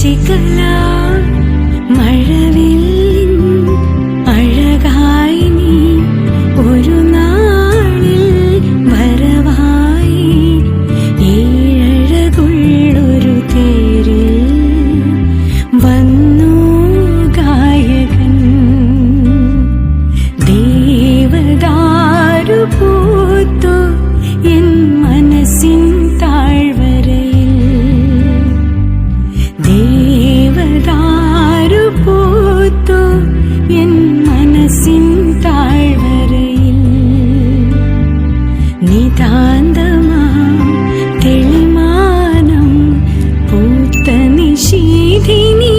ശശികല മഴവില്ലിൻ അഴകായി നീ ഒരു നാളിൽ വരവായി ഏഴഴകുള്ളൊരു തേരിൽ വന്നു ഗായകൻ ദേവദാരു പൂത്തു എൻ മനസ്സിൻ താഴ്വരയിൽ ദേവദാരു പൂത്തു എൻ മനസ്സിൻ താഴ്വരയിൽ നിതാന്തമാം തെളിമാനം പൂത്ത നിശീഥിനി